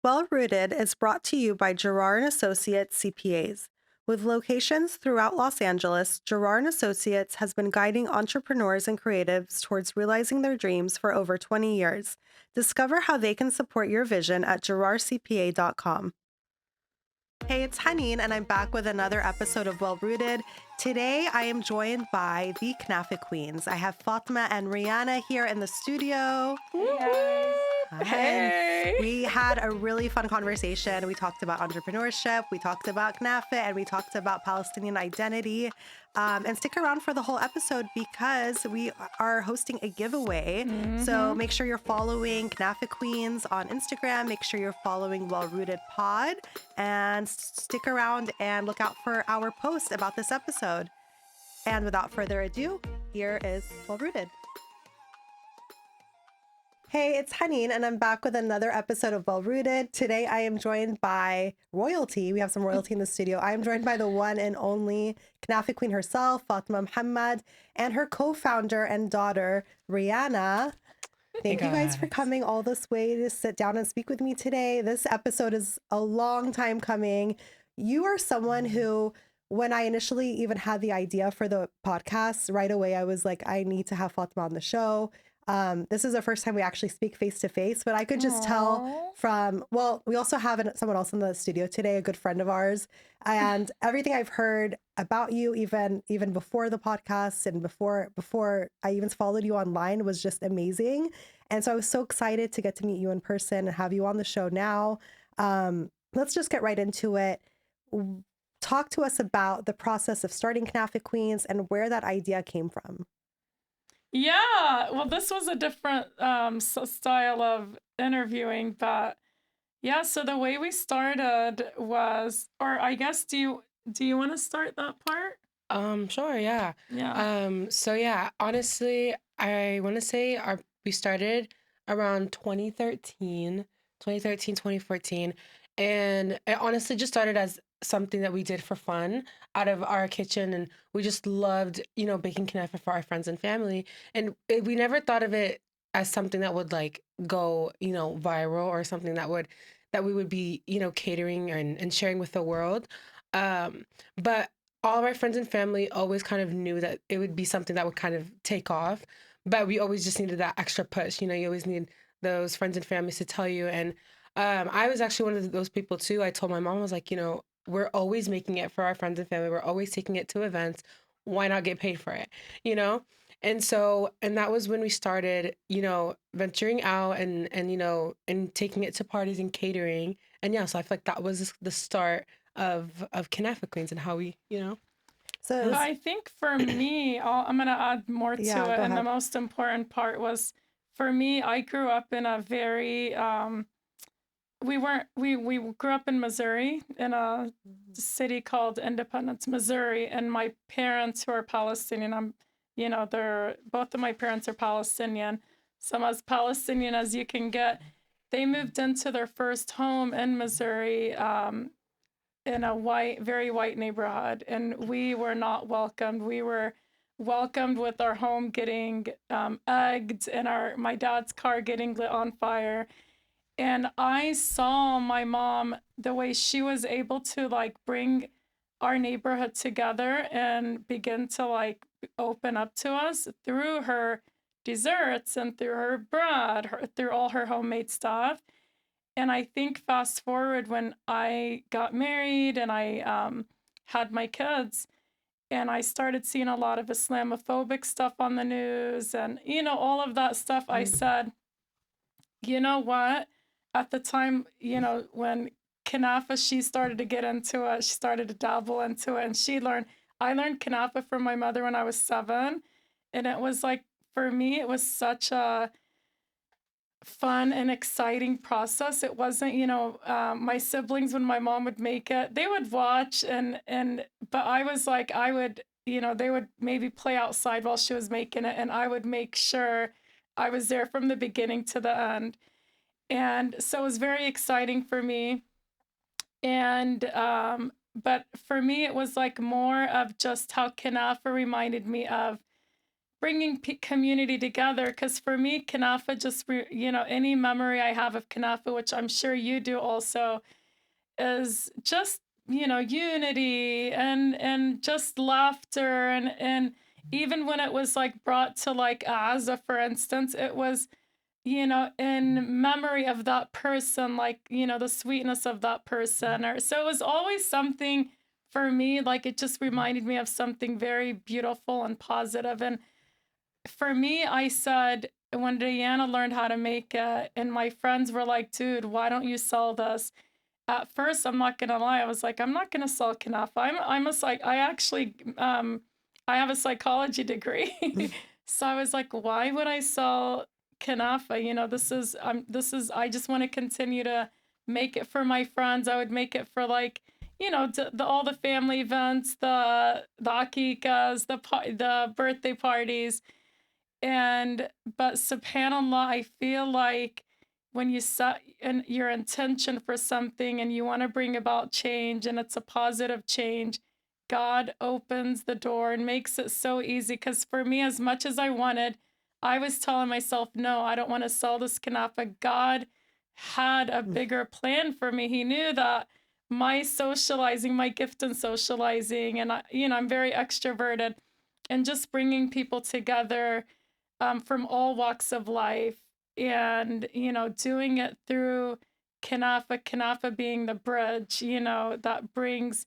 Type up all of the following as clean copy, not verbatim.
Well Rooted is brought to you by Gerard and Associates CPAs. With locations throughout Los Angeles, Gerard and Associates has been guiding entrepreneurs and creatives towards realizing their dreams for over 20 years. Discover how they can support your vision at gerardcpa.com. Hey, it's Haneen, and I'm back with another episode of Well Rooted. Today, I am joined by the Knafeh Queens. I have Fatmah and Rheyanah here in the studio. Hey guys. Hey. We had a really fun conversation. We talked about entrepreneurship, we talked about Knafeh, and we talked about Palestinian identity. And stick around for the whole episode because we are hosting a giveaway. So make sure you're following Knafeh Queens on Instagram. Make sure you're following Well Rooted Pod, and stick around and look out for our post about this episode. And without further ado, here is Well Rooted. Hey, it's Haneen, and I'm back with another episode of Well Rooted. Today, I am joined by royalty. We have some royalty in the studio. I am joined by the one and only Knafeh Queen herself, Fatmah Muhammad, and her co-founder and daughter, Rheyanah. Thank you guys for coming all this way to sit down and speak with me today. This episode is a long time coming. You are someone who, when I initially even had the idea for the podcast, right away I was like, I need to have Fatmah on the show. This is the first time we actually speak face to face, but I could just tell from, well, we also have someone else in the studio today, a good friend of ours, and everything I've heard about you, even before the podcast and before I even followed you online, was just amazing. And so I was so excited to get to meet you in person and have you on the show now. Let's just get right into it. Talk to us about the process of starting Knafeh Queens and where that idea came from. Yeah, well, this was a different style of interviewing, but yeah, so the way we started was, or I guess, do you want to start that part? Sure, yeah. Yeah. So yeah, honestly, I want to say we started around 2014, and it honestly just started as something that we did for fun out of our kitchen, and we just loved, baking knafe for our friends and family, and we never thought of it as something that would like go, viral, or something that we would be, catering and sharing with the world. But all of our friends and family always kind of knew that it would be something that would kind of take off, but we always just needed that extra push. You always need those friends and families to tell you. And I was actually one of those people too. I told my mom, I was like, we're always making it for our friends and family. We're always taking it to events. Why not get paid for it? And so, and that was when we started, venturing out and taking it to parties and catering. And yeah, so I feel like that was the start of Knafeh Queens and how we, So I think for me, I'm going to add more to Yeah, it. go And the ahead. most important part was, for me, I grew up in a very, we grew up in Missouri, in a city called Independence, Missouri. And my parents, who are Palestinian, both of my parents are Palestinian. So I'm as Palestinian as you can get. They moved into their first home in Missouri, in a very white neighborhood, and we were not welcomed. We were welcomed with our home getting egged and my dad's car getting lit on fire. And I saw my mom, the way she was able to like bring our neighborhood together and begin to like open up to us through her desserts and through her bread, through all her homemade stuff. And I think fast forward when I got married and I had my kids, and I started seeing a lot of Islamophobic stuff on the news and, all of that stuff, I said, you know what? At the time, when Knafeh, she started to get into it, she started to dabble into it, and I learned Knafeh from my mother when I was 7. And it was like, for me, it was such a fun and exciting process. It wasn't, my siblings, when my mom would make it, they would watch but I was like, I would, they would maybe play outside while she was making it, and I would make sure I was there from the beginning to the end. And so it was very exciting for me. And but for me, it was like more of just how Knafeh reminded me of bringing community together. Because for me, Knafeh just, any memory I have of Knafeh, which I'm sure you do also, is just, unity and just laughter. And even when it was like brought to like Gaza, for instance, it was, in memory of that person, like, the sweetness of that person. Or so it was always something for me, like it just reminded me of something very beautiful and positive. And for me, I said, when Rheyanah learned how to make it, and my friends were like, dude, why don't you sell this? At first, I'm not gonna lie, I was like, I'm not gonna sell Knafeh. I actually, I have a psychology degree. So I was like, why would I sell Knafeh? I just want to continue to make it for my friends. I would make it for like, all the family events, the aqiqahs, the birthday parties. But subhanAllah, I feel like when you set your intention for something and you want to bring about change and it's a positive change, God opens the door and makes it so easy. Because for me, as much as I wanted, I was telling myself, no, I don't want to sell this Knafeh. God had a bigger plan for me. He knew that my socializing, my gift in socializing, and I'm very extroverted, and just bringing people together from all walks of life, and doing it through Knafeh being the bridge, that brings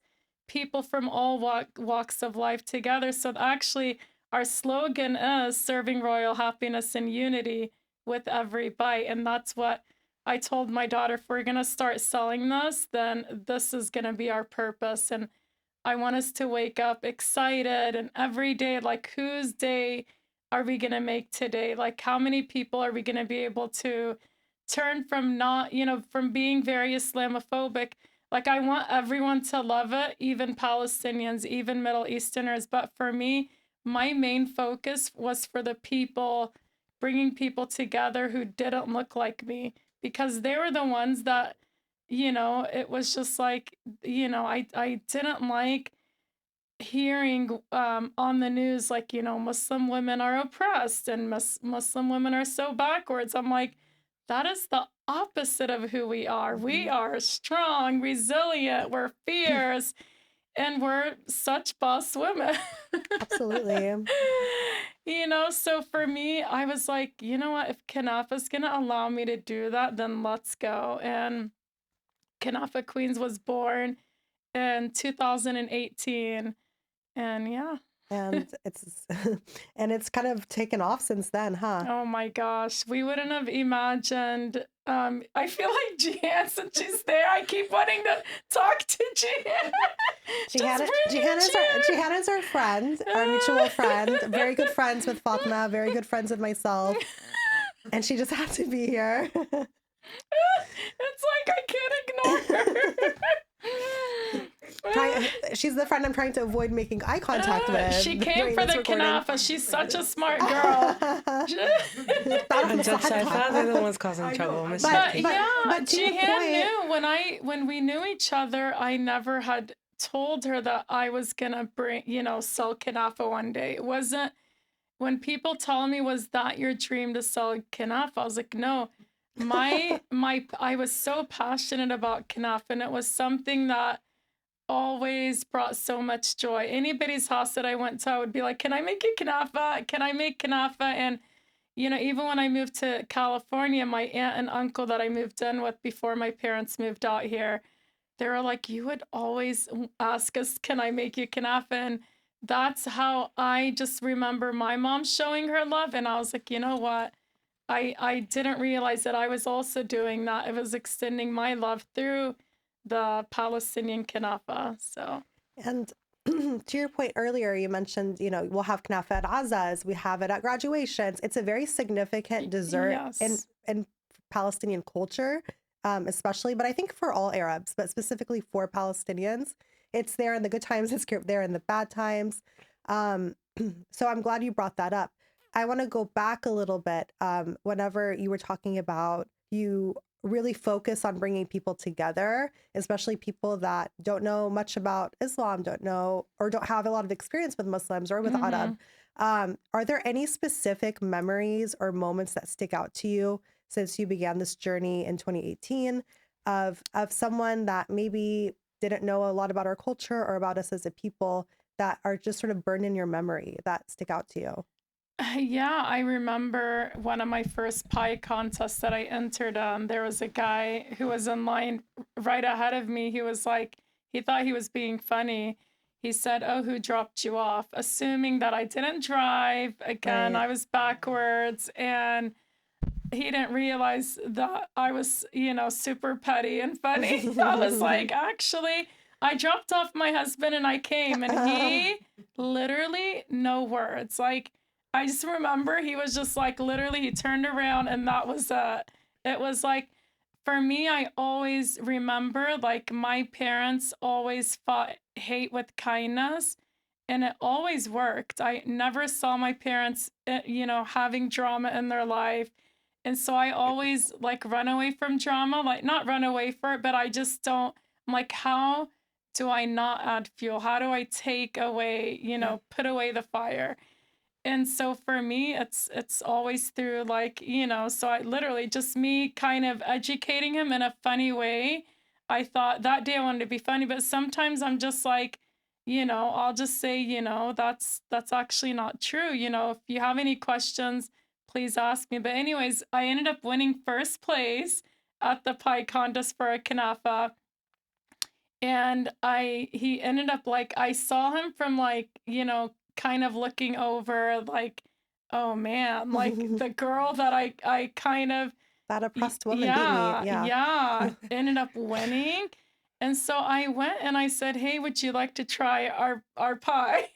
people from all walks of life together. So actually, our slogan is serving royal happiness and unity with every bite. And that's what I told my daughter, if we're going to start selling this, then this is going to be our purpose. And I want us to wake up excited and every day, like, whose day are we going to make today? Like, how many people are we going to be able to turn from from being very Islamophobic? Like, I want everyone to love it, even Palestinians, even Middle Easterners. But for me, my main focus was for the people, bringing people together who didn't look like me, because they were the ones that, it was just like, I didn't like hearing on the news, like, Muslim women are oppressed and Muslim women are so backwards. I'm like, that is the opposite of who we are. We are strong, resilient, we're fierce, and we're such boss women. Absolutely. So for me, I was like, you know what? If Knafeh is going to allow me to do that, then let's go. And Knafeh Queens was born in 2018. And yeah. And it's kind of taken off since then, huh? Oh my gosh, we wouldn't have imagined. I feel like Jihan, since she's there, I keep wanting to talk to Jihan. Jihan is our friend, our mutual friend, very good friends with Fatmah, very good friends with myself, and she just had to be here. It's like I can't ignore her. She's the friend I'm trying to avoid making eye contact with. She came for the Knafeh. She's such a smart girl. They're the ones causing trouble. But Jihan knew when we knew each other, I never had told her that I was gonna sell Knafeh one day. It wasn't, when people tell me, was that your dream to sell Knafeh? I was like, no. I was so passionate about Knafeh, and it was something that always brought so much joy. Anybody's house that I went to, I would be like, can I make you Knafeh? Can I make Knafeh? And, even when I moved to California, my aunt and uncle that I moved in with before my parents moved out here, they were like, you would always ask us, can I make you Knafeh? And that's how I just remember my mom showing her love. And I was like, you know what? I didn't realize that I was also doing that. It was extending my love through the Palestinian Knafeh. So, and to your point earlier, you mentioned, we'll have Knafeh at Azaz, we have it at graduations. It's a very significant dessert in Palestinian culture, especially, but I think for all Arabs, but specifically for Palestinians. It's there in the good times, it's there in the bad times. So I'm glad you brought that up. I want to go back a little bit. Whenever you were talking about, you really focus on bringing people together, especially people that don't know much about Islam, don't know or don't have a lot of experience with Muslims or with Arab. Are there any specific memories or moments that stick out to you since you began this journey in 2018 of someone that maybe didn't know a lot about our culture or about us as a people that are just sort of burned in your memory that stick out to you? Yeah, I remember one of my first pie contests that I entered. There was a guy who was in line right ahead of me. He was like, he thought he was being funny. He said, "Oh, who dropped you off?" Assuming that I didn't drive. Again, Right. I was backwards, and he didn't realize that I was, super petty and funny. I was like, actually, I dropped off my husband and I came, and he literally, no words. Like, I just remember he was just like, literally, he turned around and that was it was like, for me, I always remember like my parents always fought hate with kindness, and it always worked. I never saw my parents, having drama in their life, and so I always like run away from drama, like not run away for it, but I just don't. I'm like, how do I not add fuel? How do I take away, put away the fire? And so for me, it's always through like, so I literally just me kind of educating him in a funny way. I thought that day I wanted to be funny, but sometimes I'm just like, I'll just say, that's actually not true. If you have any questions, please ask me. But anyways, I ended up winning first place at the pie contest for a Knafeh. And he ended up like, I saw him from like, kind of looking over like, oh man, like the girl that I kind of, That oppressed woman beat me. yeah, Yeah. yeah, ended up winning. And so I went and I said, "Hey, would you like to try our pie?"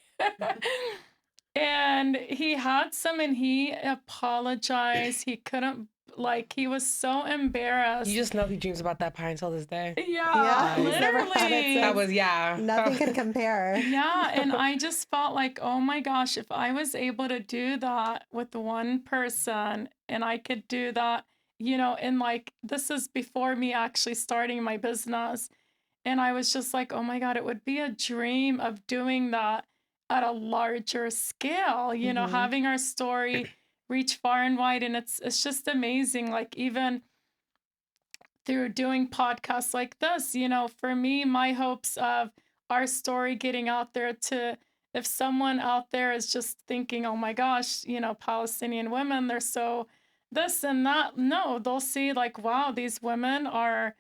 And he had some and he apologized. He couldn't, like, he was so You embarrassed. just know he dreams about that pie until this day. Yeah, Yeah. He's never had it That since. was, yeah. Nothing can compare. Yeah, and I just felt like, oh my gosh, if I was able to do that with one person and I could do that, and like this is before me actually starting my business. And I was just like, oh my God, it would be a dream of doing that at a larger scale, Hmm. having our story reach far and wide. And it's just amazing. Like even through doing podcasts like this, for me, my hopes of our story getting out there to, if someone out there is just thinking, oh my gosh, Palestinian women, they're so this and that. No, they'll see like, wow, these women are,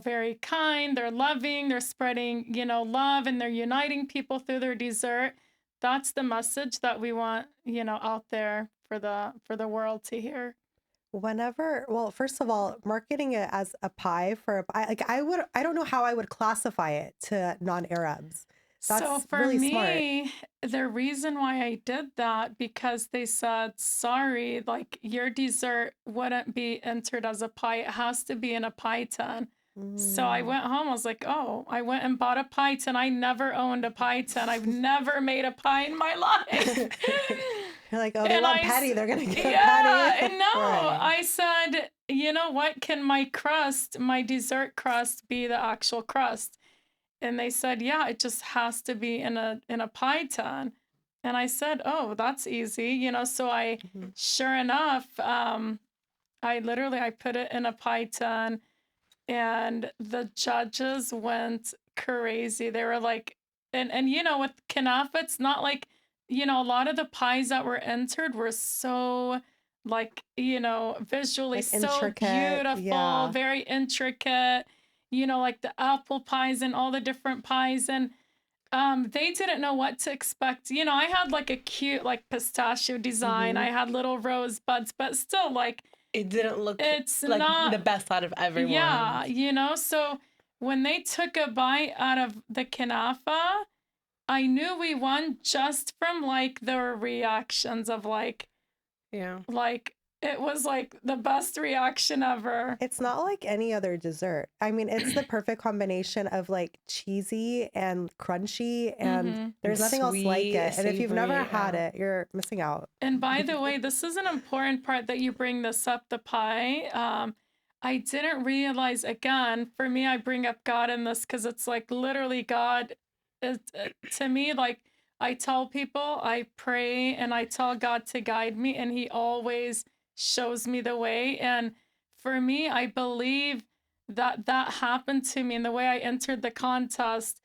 very kind, they're loving, they're spreading, love, and they're uniting people through their dessert. That's the message that we want, out there for the world to hear. Whenever, well, first of all, marketing it as a pie for a pie, like I don't know how I would classify it to non-Arabs. So That's for really smart. me, the reason why I did that because they said, sorry, like your dessert wouldn't be entered as a pie. It has to be in a pie tin. So I Mm. went home. I was like, oh, I went and bought a pie tin. I never owned a pie tin. I've never made a pie in my life. You're like, oh, they And want patty. They're gonna get a yeah, patty. and no, Right. I said, you know what? Can my crust, my dessert crust, be the actual crust? And they said, yeah, it just has to be in a pie tin. And I said, oh, that's easy, So I, Mhm. sure enough, I put it in a pie tin, and the judges went crazy. They were like, and with Knafeh, it's not like, a lot of the pies that were entered were so like, visually Like so intricate. beautiful, Yeah. very intricate, like the apple pies and all the different pies. And they didn't know what to expect. I had like a cute like pistachio design. Hmm. I had little rosebuds, but still like It didn't look it's like the not, best out of yeah, everyone's. so when they took a bite out of the Knafeh, I knew we won just from like their reactions of Yeah. like it was like the best reaction ever. It's not like any other dessert. I mean, it's the perfect combination of like cheesy and crunchy, and Hmm. And there's nothing else like sweet, it. And if you've never savory. had Yeah. it, you're missing out. And by the way, this is an important part that you bring this up, the pie. I didn't realize, again, for me, I bring up God in this because it's like literally God is, to me, like I tell people, I pray and I tell God to guide me, and He always shows me the way. And for me, I believe that that happened to me, and the way I entered the contest,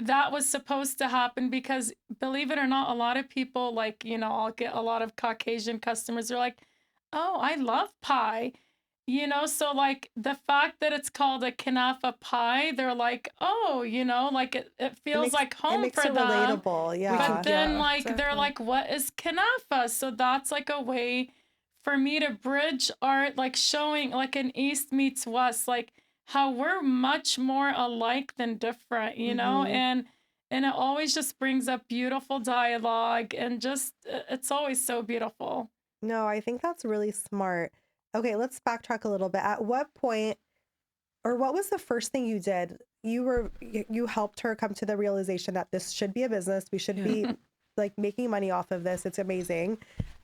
that was supposed to happen because, believe it or not, a lot of people, like, I'll get a lot of Caucasian customers. They're like, oh, I love pie. So like the fact that it's called a Knafeh pie, they're like, oh, like it feels like It home makes for it them. relatable. We can, But Yeah. then, yeah, like, they're exactly. like, what is Knafeh? So that's like a way for me to bridge art, like showing like an East meets West, like how we're much more alike than different, Hmm. and it always just brings up beautiful dialogue, and just it's always so beautiful. No, I think that's really smart. Okay, let's backtrack a little bit. At what point, or what was the first thing you did? You helped her come to the realization that this should be a business. We should Yeah. be like making money off of this. It's amazing.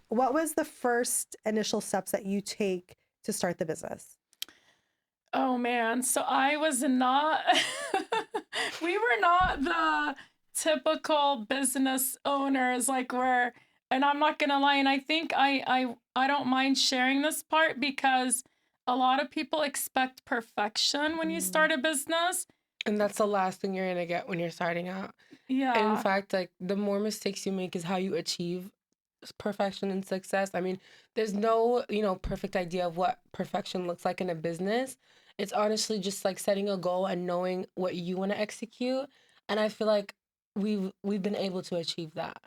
What was the first initial steps that you take to start the business? Oh man, so I was not we were not the typical business owners like where, and I'm not gonna lie, and I think I don't mind sharing this part because a lot of people expect perfection when you Mm. start a business. And that's the last thing you're gonna get when you're starting out. And in Yeah. fact, like the more mistakes you make is how you achieve perfection and success. I mean, there's no, perfect idea of what perfection looks like in a business. It's honestly just like setting a goal and knowing what you want to execute. And I feel like we've been able to achieve that.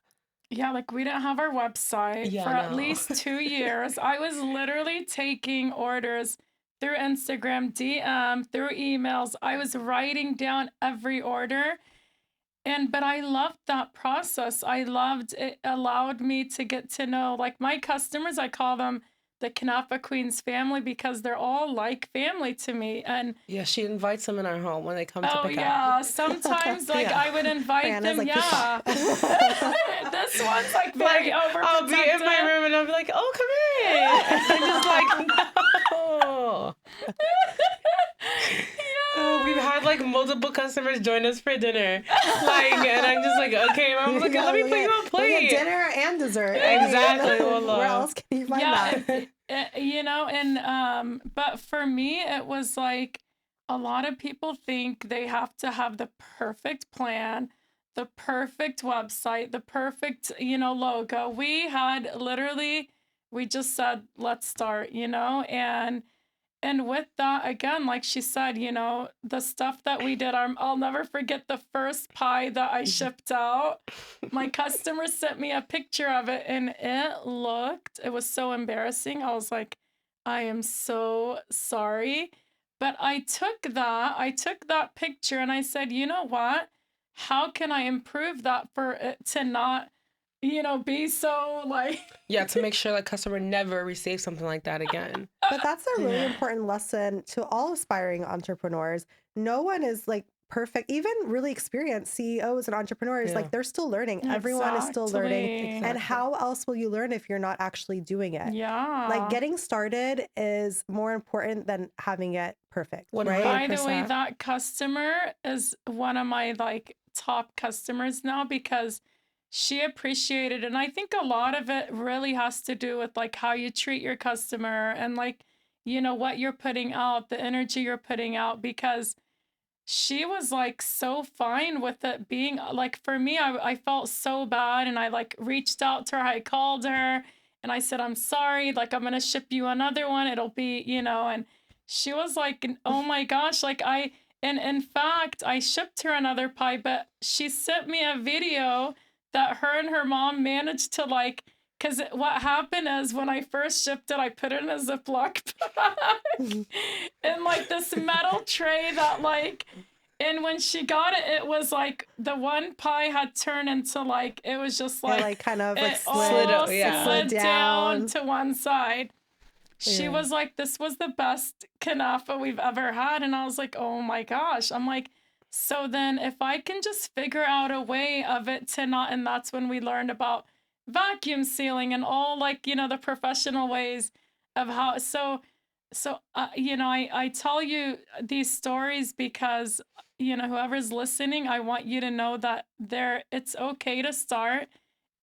Yeah, like we didn't have our website for Yeah, at no. least 2 years. I was literally taking orders through Instagram, DM, through emails. I was writing down every order. But I loved that process. I loved it, allowed me to get to know like my customers. I call them the Knafeh Queens family because they're all like family to me. And Yeah, she invites them in our home when they come to oh pick up. yeah, sometimes like Yeah. I would invite Rheyanah's them. like, Yeah. This one's like Like, very I'll be in my overprotective. room and I'll be like, oh, come in. And just like, no. Oh, we've Yeah. had like multiple customers join us for dinner. Like, and I'm just like, okay, mom, look, let me put you on We'll get plate. dinner and dessert. Exactly, Where wallah. else can you find Yeah, that? and but for me it was like a lot of people think they have to have the perfect plan, the perfect website, the perfect, logo. We had literally, we just said let's start, and with that, again, like she said, the stuff that we did, I'll never forget the first pie that I shipped out. My customer sent me a picture of it and it was so embarrassing. I was like, I am so sorry. But I took that picture and I said, you know what? How can I improve that for it to not, be so like, Yeah, to make sure that customer never receives something like that again. But that's a really Yeah. important lesson to all aspiring entrepreneurs. No one is like perfect. Even really experienced CEOs and entrepreneurs, Yeah. like they're still learning. Everyone is still learning. exactly. And Exactly. how else will you learn if you're not actually doing it? Like Yeah. getting started is more important than having it perfect, right? By the way, 100%. that customer is one of my like top customers now because she appreciated it. And I think a lot of it really has to do with like how you treat your customer and like, what you're putting out, the energy you're putting out, because she was like so fine with it being like, for me, I felt so bad and I like reached out to her. I called her and I said, I'm sorry, like I'm gonna ship you another one. It'll be, and she was like, oh my gosh, like and in fact, I shipped her another pie, but she sent me a video that her and her mom managed to like, because what happened is when I first shipped it, I put it in a Ziploc bag in like this metal tray that like, and when she got it, it was like the one pie had turned into like, it was just It like, like kind of like it Slid all up, yeah. slid down down. to one side. She Yeah. was like, this was the best Knafeh we've ever had. And I was like, oh my gosh. I'm like, so then if I can just figure out a way of it to not, and that's when we learned about vacuum sealing and all like, the professional ways of how, so I tell you these stories because, whoever's listening, I want you to know that it's okay to start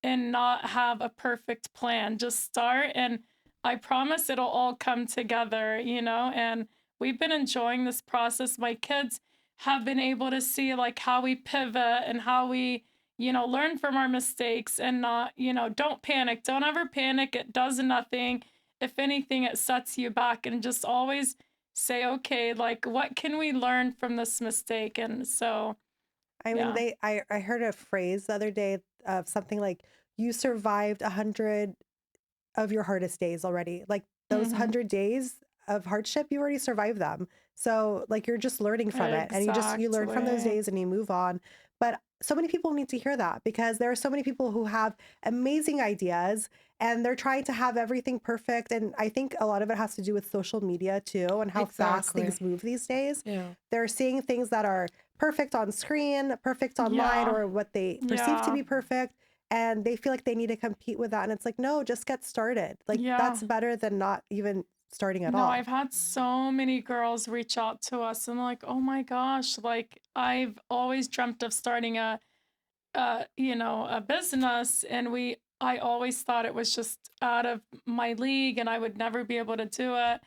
and not have a perfect plan. Just start, and I promise it'll all come together, and we've been enjoying this process. My kids have been able to see like how we pivot and how we, learn from our mistakes and not, don't panic. Don't ever panic. It does nothing. If anything, it sets you back, and just always say, okay, like what can we learn from this mistake? And so, I mean, yeah. I heard a phrase the other day of something like, you survived 100 of your hardest days already. Like those Hmm. 100 days of hardship, you already survived them. So like you're just learning from it, and you learn from those Exactly. days and you move on. But so many people need to hear that, because there are so many people who have amazing ideas and they're trying to have everything perfect. And I think a lot of it has to do with social media too, and how fast Exactly. things move these days. Yeah. They're seeing things that are perfect on screen, perfect online, Yeah. or what they perceive to Yeah. be perfect, and they feel like they need to compete with that. And it's like, no, just get started. Like Yeah. that's better than not even starting at No, all. I've had so many girls reach out to us and like, oh my gosh, like I've always dreamt of starting a business, and I always thought it was just out of my league and I would never be able to do it.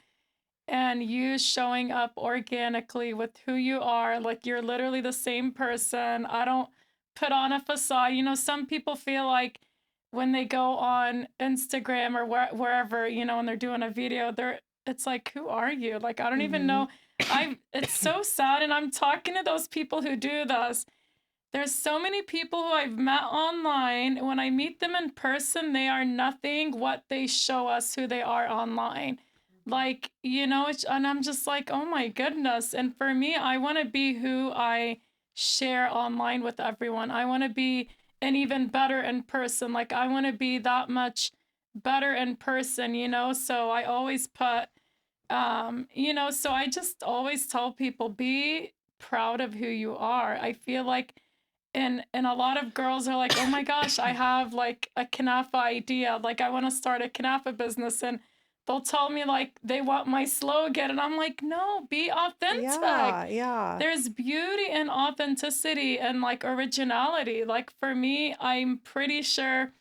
And you showing up organically with who you are, like you're literally the same person. I don't put on a facade. Some people feel like when they go on Instagram or wherever, when they're doing a video, it's like, who are you? Like, I don't even Hmm. know. It's so sad. And I'm talking to those people who do this. There's so many people who I've met online. When I meet them in person, they are nothing what they show us who they are online. Like, and I'm just like, oh my goodness. And for me, I want to be who I share online with everyone. I want to be an even better in person. Like, I want to be that much better in person. So I always so I just always tell people, be proud of who you are. I feel like, and a lot of girls are like, oh my gosh, I have like a Knafeh idea. Like, I want to start a Knafeh business. And they'll tell me like they want my slogan. And I'm like, no, be authentic. Yeah, yeah. There's beauty in authenticity and like originality. Like for me, I'm pretty sure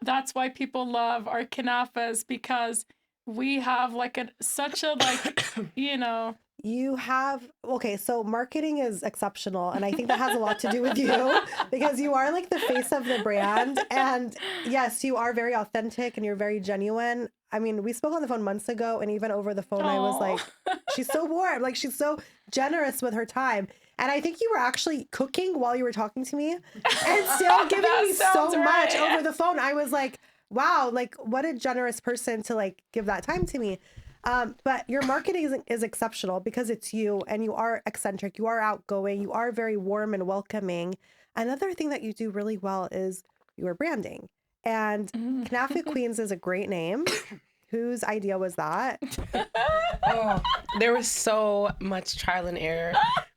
that's why people love our Knafehs, because we have like such a like, you know, You have, okay, so marketing is exceptional. And I think that has a lot to do with you, because you are like the face of the brand. And yes, you are very authentic and you're very genuine. I mean, we spoke on the phone months ago, and even over the phone, I was oh. like, she's so warm. Like, she's so generous with her time. And I think you were actually cooking while you were talking to me and still giving That me sounds so much right. over the phone. I was like, wow, like, what a generous person to like give that time to me. But your marketing is exceptional, because it's you, and you are eccentric, you are outgoing, you are very warm and welcoming. Another thing that you do really well is your branding. And Knafeh Queens is a great name. Whose idea was that? Oh, there was so much trial and error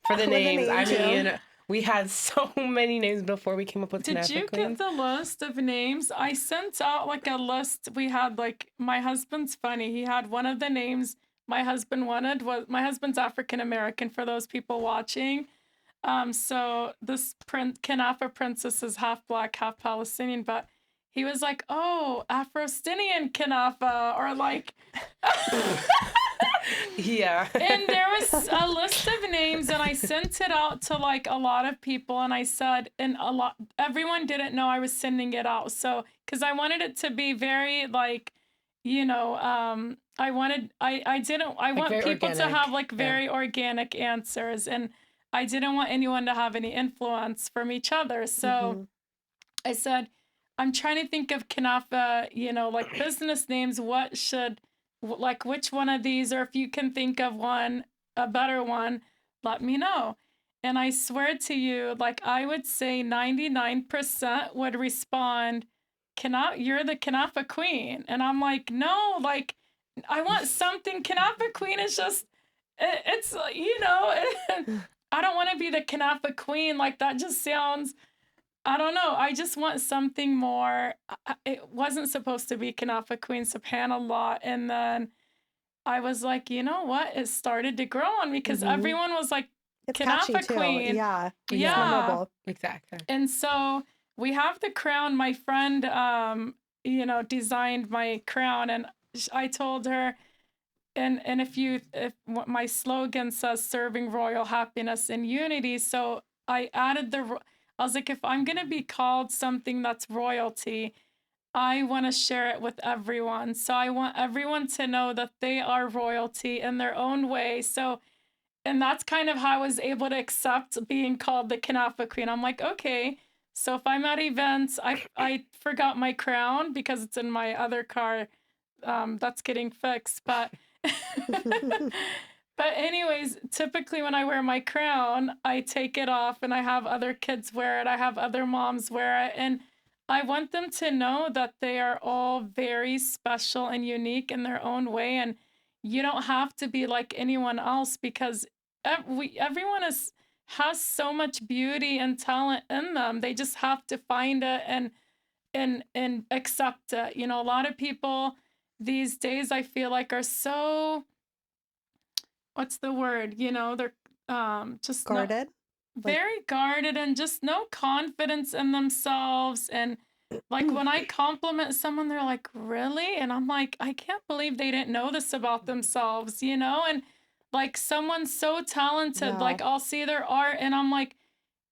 for the With the names. name I too. mean, we had so many names before we came up with Did Knafeh you get Queens. the list of names? I sent out like a list. We had like, my husband's funny. He had one of the names my husband wanted. Was my husband's African American, for those people watching. So this Knafeh princess is half black, half Palestinian, but he was like, oh, Afro-Stinian Knafeh, or like, Yeah. and there was a list of names, and I sent it out to like a lot of people, and I said, and everyone didn't know I was sending it out. So, because I wanted it to be very like, I Like want very people to have organic. like Yeah. very organic answers, and I didn't want anyone to have any influence from each other. So Hmm. I said, I'm trying to think of Knafeh, like business names. What should, like, which one of these, or if you can think of one, a better one, let me know. And I swear to you, like, I would say 99% would respond, you're the Knafeh queen. And I'm like, no, like, I want something. Knafeh queen is just, it's, I don't want to be the Knafeh queen. Like, that just sounds, I don't know. I just want something more. It wasn't supposed to be Knafeh Queen, subhanAllah. And then I was like, you know what? It started to grow on me because Mhm. everyone was like, It's catchy Knafeh too. Queen. Yeah. It's Yeah. memorable. Exactly. And so we have the crown. My friend, designed my crown, and I told her, and if my slogan says serving royal happiness and unity, so I added I was like, if I'm gonna be called something that's royalty, I want to share it with everyone. So I want everyone to know that they are royalty in their own way. So, and that's kind of how I was able to accept being called the Knafeh Queen. I'm like, okay, so if I'm at events, I forgot my crown because it's in my other car, that's getting fixed. But but anyways, typically when I wear my crown, I take it off and I have other kids wear it. I have other moms wear it, and I want them to know that they are all very special and unique in their own way, and you don't have to be like anyone else because everyone has so much beauty and talent in them. They just have to find it and accept it. You know, a lot of people these days I feel like are so, what's the word? You know, they're just no, Guarded. Like, very guarded and just no confidence in themselves. And like when I compliment someone, they're like, really? And I'm like, I can't believe they didn't know this about themselves, you know? And like someone's so talented, yeah. like I'll see their art and I'm like,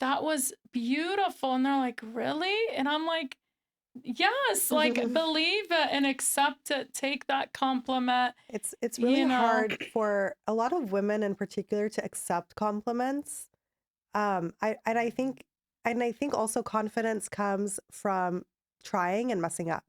that was beautiful. And they're like, really? And I'm like, yes, like believe it and accept it. Take that compliment, It's really you know. hard for a lot of women in particular to accept compliments. I think also confidence comes from trying and messing up.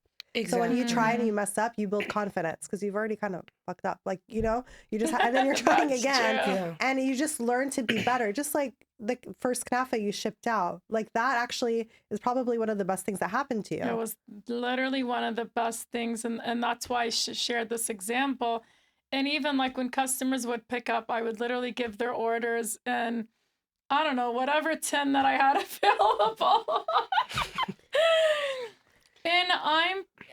So when you try and Mhm. you mess up, you build confidence because you've already kind of fucked up. Like, you just and then you're trying That's again true. Yeah. and you just learn to be better. Just like the first knafe you shipped out. Like that actually is probably one of the best things that happened to It you. was literally one of the best things, and that's why I shared this example. And even like when customers would pick up, I would literally give their orders and I don't know, whatever tin that I had available. And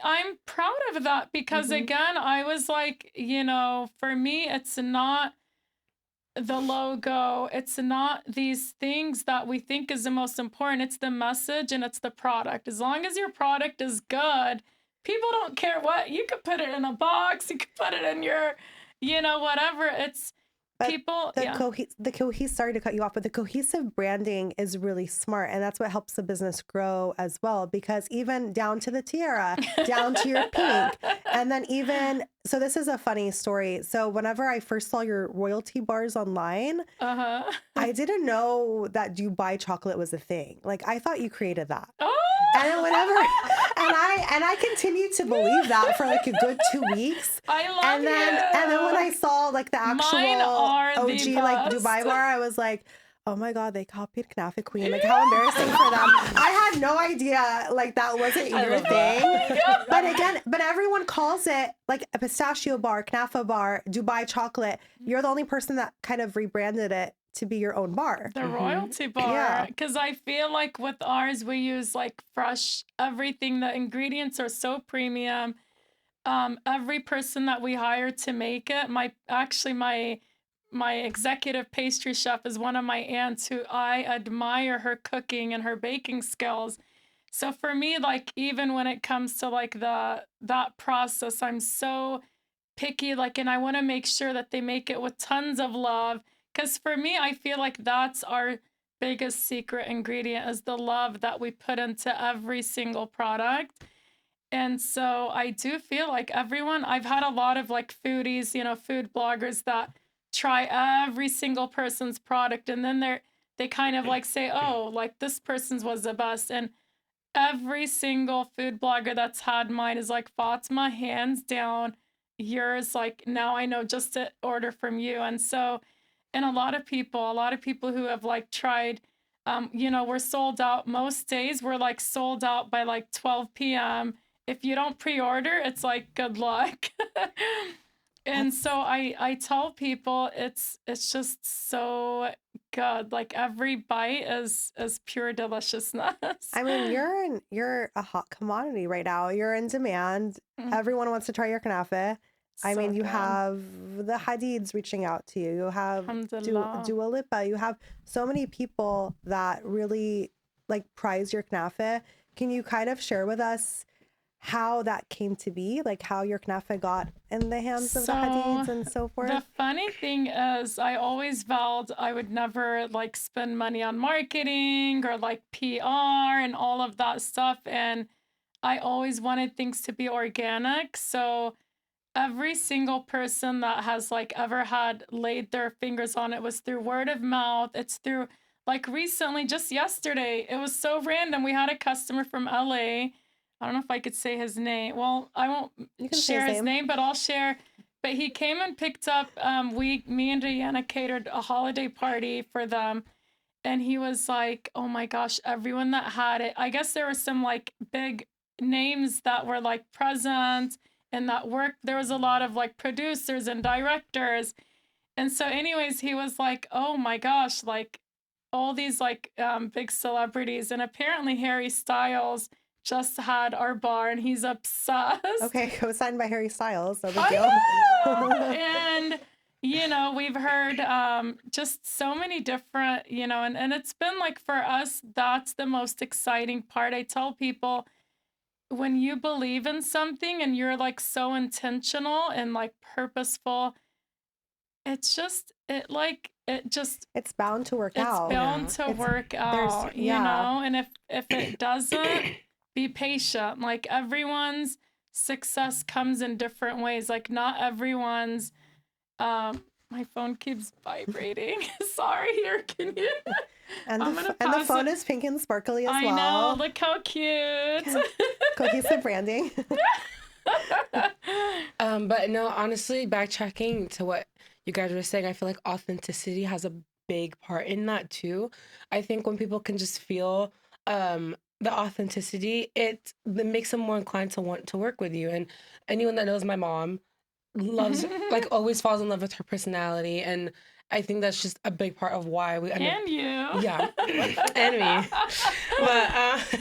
I'm proud of that because Mhm. again, I was like, for me, it's not the logo, it's not these things that we think is the most important. It's the message and it's the product. As long as your product is good, people don't care what. You could put it in a box, you could put it in your, whatever. It's But people, yeah. sorry to cut you off, but the cohesive branding is really smart. And that's what helps the business grow as well. Because even down to the tiara, down to your pink, and then so this is a funny story. So whenever I first saw your royalty bars online, Uh-huh. I didn't know that Dubai chocolate was a thing. Like I thought you created that. Oh! And then I continued to believe that for like a good 2 weeks. I love And then when I you. saw like the actual Mine are OG the like best. Dubai bar, I was like, oh my God, they copied Knafeh Queen. Like how embarrassing for them. I had no idea like that wasn't I your love that. thing. But everyone calls it like a pistachio bar, Knafeh bar, Dubai chocolate. You're the only person that kind of rebranded it to be your own bar. The royalty bar. Yeah. Because I feel like with ours, we use like fresh everything. The ingredients are so premium. Every person that we hire to make it, my executive pastry chef is one of my aunts who I admire her cooking and her baking skills. So for me, like even when it comes to like that process, I'm so picky, like, and I want to make sure that they make it with tons of love. Because for me, I feel like that's our biggest secret ingredient is the love that we put into every single product. And so I do feel like I've had a lot of like foodies, food bloggers that try every single person's product and then they kind of like say, oh, like this person's was the best. And every single food blogger that's had mine is like, Fatmah, hands down, yours, like now I know just to order from you. And so, and a lot of people who have like tried, we're sold out most days. We're like sold out by like 12 p.m. If you don't pre-order, it's like good luck. And That's so I tell people it's just so good. Like every bite is pure deliciousness. I mean, you're a hot commodity right now. You're in demand. Mm. Everyone wants to try your knafe. I mean, you good. have the Hadids reaching out to you. You have Alhamdulillah. Dua Lipa. You have so many people that really like prize your knafe. Can you kind of share with us how that came to be? Like how your knafe got in the hands of the Hadids So and so forth? the funny thing is, I always vowed I would never like spend money on marketing or like PR and all of that stuff. And I always wanted things to be organic. So every single person that has like ever had laid their fingers on it was through word of mouth. It's through like recently, just yesterday, it was so random. We had a customer from LA. I don't know if I could say his name. Well, I won't You can say share his his name. name, but I'll share. But he came and picked up. Me and Rheyanah catered a holiday party for them, and he was like, "Oh my gosh, everyone that had it." I guess there were some like big names that were like present and that worked. There was a lot of like producers and directors, and so, anyways, he was like, "Oh my gosh, like all these like big celebrities," and apparently Harry Styles just had our bar, and he's obsessed. Okay, co-signed by Harry Styles. No big I deal. know. And we've heard just so many different, and it's been like for us, that's the most exciting part. I tell people when you believe in something and you're like so intentional and like purposeful, it's just It's bound to work it's out. bound to It's work there's out, yeah. and if it doesn't, be patient. Like everyone's success comes in different ways. Like not everyone's my phone keeps vibrating. Sorry, here, can you? And I'm gonna and the pass phone it. is pink and sparkly as I well. know, look how cute. Cohesive branding. But no, honestly, backtracking to what you guys were saying, I feel like authenticity has a big part in that too. I think when people can just feel the authenticity, it makes them more inclined to want to work with you. And anyone that knows my mom loves, like, always falls in love with her personality, and I think that's just a big part of why we end up. And you. Yeah, and me. But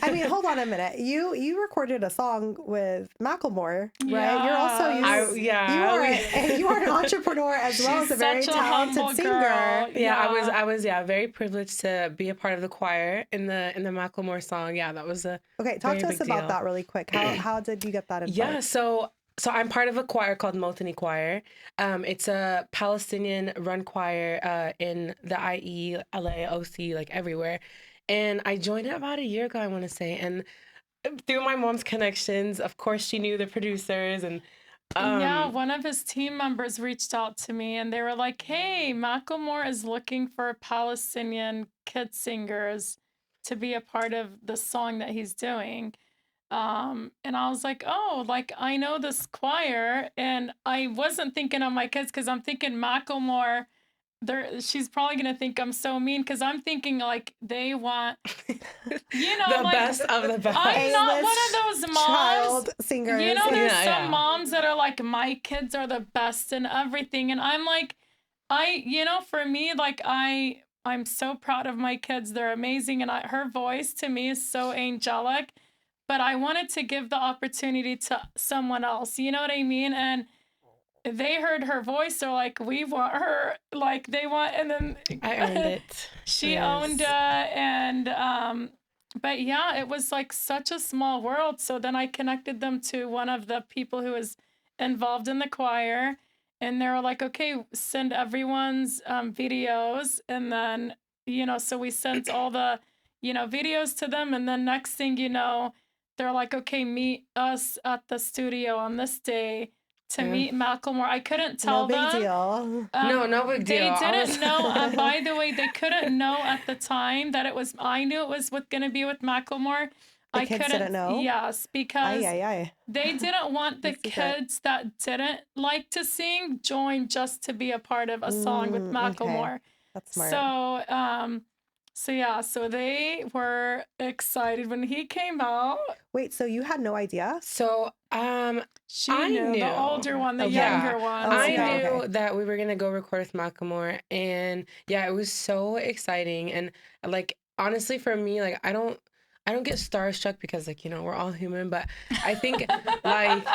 I mean, hold on a minute. You recorded a song with Macklemore, right? You're also Yes. you are an entrepreneur as well as She's a very such a talented humble singer. girl. Yeah, I was very privileged to be a part of the choir in the Macklemore song. Yeah, that was a Okay, talk very to us big about deal. that really quick. How did you get that info? Yeah, so I'm part of a choir called Motani Choir. It's a Palestinian run choir in the IE, LA, OC, like everywhere. And I joined it about a year ago, I want to say. And through my mom's connections, of course, she knew the producers and Yeah, one of his team members reached out to me and they were like, "Hey, Macklemore is looking for Palestinian kid singers to be a part of the song that he's doing." And I was like, "Oh, like I know this choir," and I wasn't thinking of my kids because I'm thinking Macklemore. She's probably gonna think I'm so mean because I'm thinking like they want, the like best of the best. I'm not one A-list of those moms. child singers. There's Yeah, some yeah. moms that are like, my kids are the best in everything. And I'm like, for me, like I'm so proud of my kids. They're amazing. And her voice to me is so angelic, but I wanted to give the opportunity to someone else. You know what I mean? And they heard her voice. They're like, we want her. Like and then I earned it. she Yes. owned it. And, but yeah, it was like such a small world. So then I connected them to one of the people who was involved in the choir. And they were like, okay, send everyone's videos. And then, so we sent all the, videos to them. And then next thing you know, they're like, okay, meet us at the studio on this day to Yeah. meet Macklemore. I couldn't No tell big them. deal. No big deal. They I didn't was- know. By the way, they couldn't know at the time that it was. I knew it was going to be with Macklemore. The I kids couldn't. didn't know? Yes, because Aye. they didn't want the Good secret. kids that didn't like to sing join just to be a part of a song with Okay. Macklemore. That's smart. So they were excited when he came out. Wait, so you had no idea? So She I knew the knew. older one, the Okay. younger one. Oh, I okay. knew that we were gonna go record with Macklemore, and yeah, it was so exciting. And like honestly, for me, like I don't get starstruck because, like, you know, we're all human, but I think like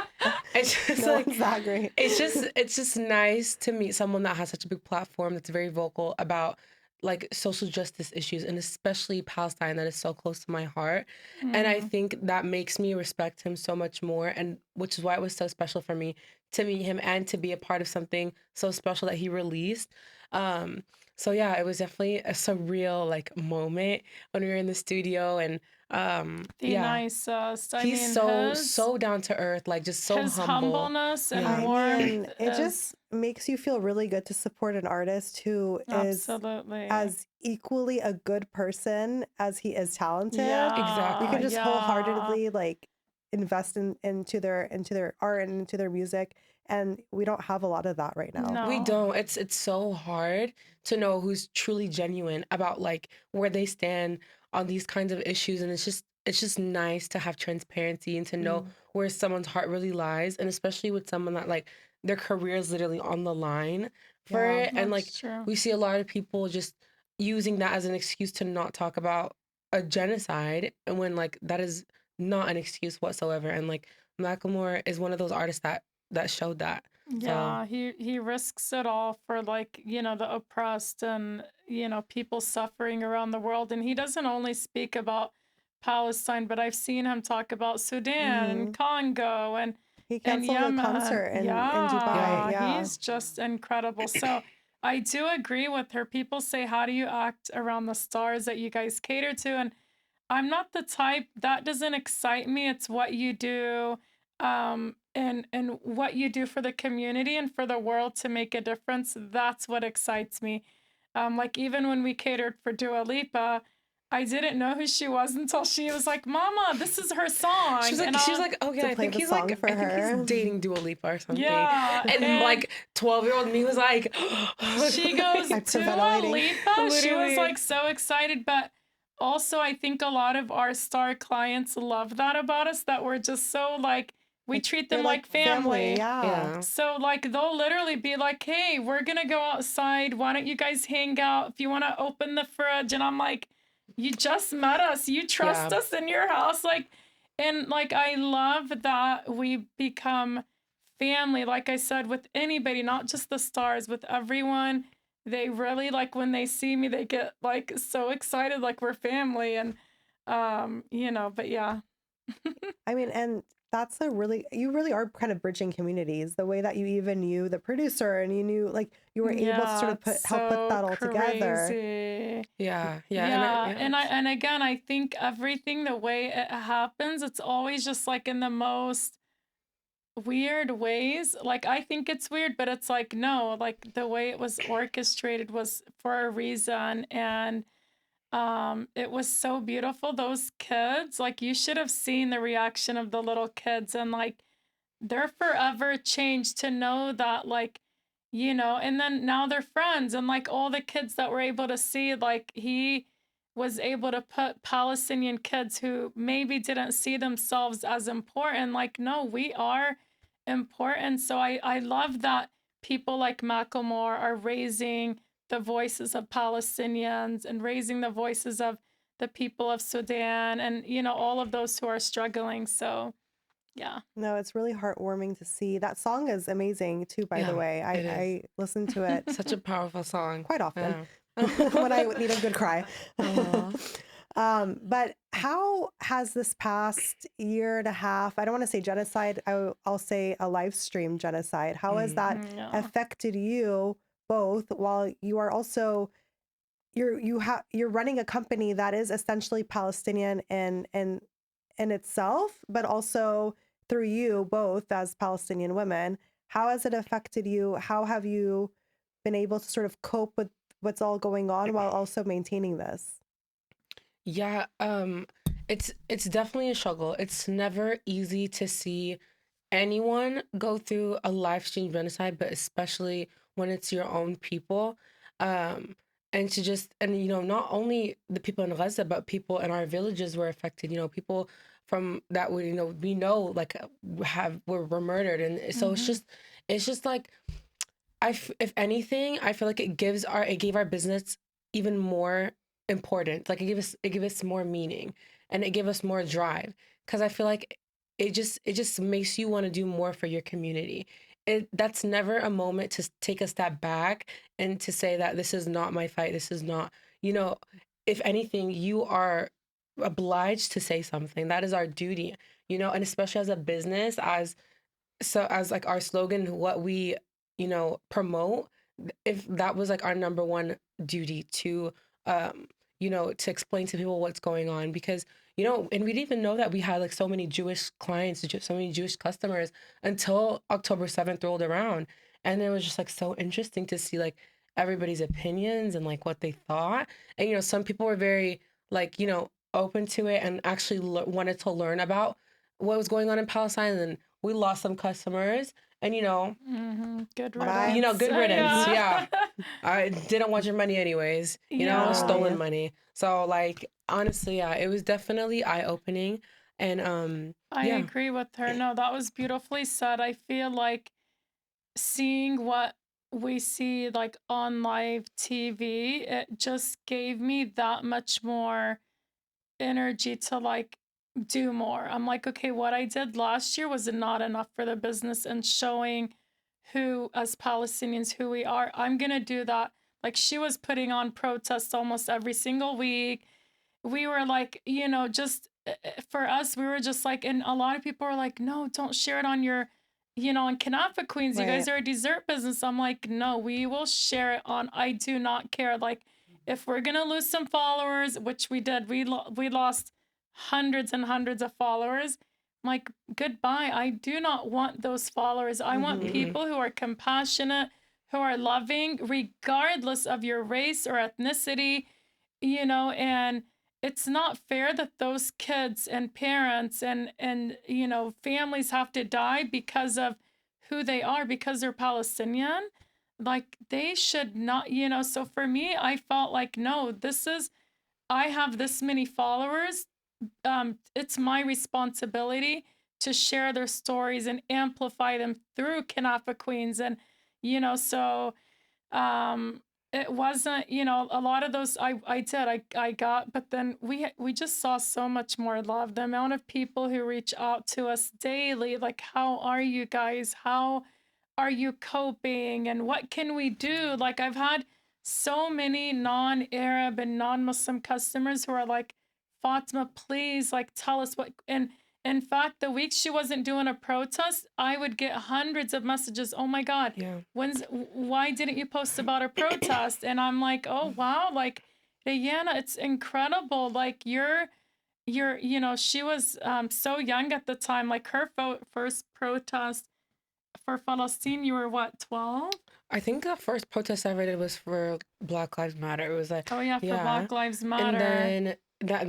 it's just No like one's that great. it's just nice to meet someone that has such a big platform that's very vocal about like social justice issues, and especially Palestine, that is so close to my heart. And I Mm, think that makes me respect him so much more, and which is why it was so special for me to meet him and to be a part of something so special that he released. Um, so yeah, it was definitely a surreal like moment when we were in the studio, and the yeah, nicest. I he's mean, so down to earth, like just so his humble. humbleness and I Yeah. warmth mean, it is just makes you feel really good to support an artist who is absolutely. as equally a good person as he is talented. You Yeah, can Exactly. just yeah. wholeheartedly like invest into their art and into their music, and we don't have a lot of that right now. We No. don't. It's so hard to know who's truly genuine about like where they stand on these kinds of issues, and it's just nice to have transparency and to know Mm. where someone's heart really lies, and especially with someone that like their career is literally on the line for Yeah. it, and like That's true. we see a lot of people just using that as an excuse to not talk about a genocide, and when like that is not an excuse whatsoever, and like Macklemore is one of those artists that showed that. So. Yeah, he risks it all for like, you know, the oppressed and, you know, people suffering around the world. And he doesn't only speak about Palestine, but I've seen him talk about Sudan, Hmm. Congo, He and canceled a Yemen. concert in Yeah. Dubai. Yeah, Yeah. he's just incredible. So I do agree with her. People say, how do you act around the stars that you guys cater to? And I'm not the type that doesn't excite me. It's what you do, and what you do for the community and for the world to make a difference. That's what excites me. Like even when we catered for Dua Lipa, I didn't know who she was until she was like, "Mama, this is her song," and She was like, oh yeah, To play the song for I think he's her. dating Dua Lipa or something. yeah, And and like 12-year-old me was like, she goes, "Dua Hyperventilating. Lipa." She was literally. like so excited, but also I think a lot of our star clients love that about us, that we're just so like we Like treat you're them like like family. family. Yeah. Yeah. So like they'll literally be like, "Hey, we're gonna go outside. Why don't you guys hang out? If you want to open the fridge," and I'm like, "You just met us. You trust Yeah. us in your house." Like, and like I love that we become family. Like I said, with anybody, not just the stars, with everyone. They really like when they see me, they get like so excited, like we're family, and you know. But yeah, I mean, and that's a really, you really are kind of bridging communities. The way that you even knew the producer and you knew, like, you were able to sort yeah, of it's help put so that all together. crazy. Yeah. Yeah. Yeah, Yeah. and again, I think everything the way it happens, it's always just like in the most weird ways. Like I think it's weird, but it's like no, like the way it was orchestrated was for a reason, and it was so beautiful. Those kids, like you should have seen the reaction of the little kids, and like they're forever changed to know that like, you know, and then now they're friends, and like all the kids that were able to see, like he was able to put Palestinian kids who maybe didn't see themselves as important, like no, we are important. So I love that people like Macklemore are raising the voices of Palestinians and raising the voices of the people of Sudan, and you know all of those who are struggling. So yeah. No, it's really heartwarming to see. That song is amazing too, by the Yeah. way. It is I listen to it such a powerful song. quite often Yeah. when I need a good cry. Aw. But how has this past year and a half, I don't want to say genocide, I'll say a live stream genocide. How has Mm. that Yeah. affected you both while you are also you're running a company that is essentially Palestinian in itself, but also through you both as Palestinian women? How has it affected you? How have you been able to sort of cope with what's all going on while also maintaining this? Yeah, it's definitely a struggle. It's never easy to see anyone go through a live stream genocide, but especially when it's your own people. Um, and to just, and you know, not only the people in Gaza, but people in our villages were affected. You know, people from that we know like were murdered, and so Hmm. it's just like if anything, I feel like it gave our business even more important. Like it gave us more meaning, and it gave us more drive. Because I feel like it just makes you want to do more for your community. That's never a moment to take a step back and to say that this is not my fight. This is not, you know, if anything, you are obliged to say something. That is our duty, and especially as a business, as like our slogan, what we, promote, if that was like our number one duty to, to explain to people what's going on, because, and we didn't even know that we had like so many Jewish clients, so many Jewish customers until October 7th rolled around. And it was just like so interesting to see like everybody's opinions and like what they thought. And, some people were very like, open to it and actually wanted to learn about what was going on in Palestine. And we lost some customers, and Good Right. riddance. good riddance. Yeah. I didn't want your money anyways, stolen Yeah. money. So like honestly, yeah, it was definitely eye-opening. And I yeah. agree with her. No, that was beautifully said. I feel like seeing what we see like on live TV, it just gave me that much more energy to like do more. I'm like, okay, what I did last year was not enough for the business and showing who, as Palestinians, who we are. I'm gonna do that. Like she was putting on protests almost every single week. We were like, just for us, we were just like, and a lot of people were like, no, don't share it on your, on Knafeh Queens. You guys Right. are a dessert business. I'm like, no, we will share it on. I do not care. Like, if we're gonna lose some followers, which we did, we lost hundreds and hundreds of followers. I'm like, goodbye. I do not want those followers. I want Mhm. people who are compassionate, who are loving, regardless of your race or ethnicity, and it's not fair that those kids and parents and families have to die because of who they are, because they're Palestinian. Like they should not, so for me I felt like, no, I have this many followers. It's my responsibility to share their stories and amplify them through Knafeh Queens. And so um it wasn't, a lot of those I got, but then we just saw so much more love. The amount of people who reach out to us daily, like, how are you guys, how are you coping, and what can we do? Like, I've had so many non-Arab and non-Muslim customers who are like, Fatma, please, like, tell us what. And in fact, the week she wasn't doing a protest, I would get hundreds of messages. Oh my God, Yeah. why didn't you post about a protest? And I'm like, oh wow, like, Rheyanah, it's incredible. Like she was so young at the time. Like her first protest for Palestine, you were what, 12? I think the first protest I ever did was for Black Lives Matter. It was like, Oh yeah, for yeah. Black Lives Matter. And then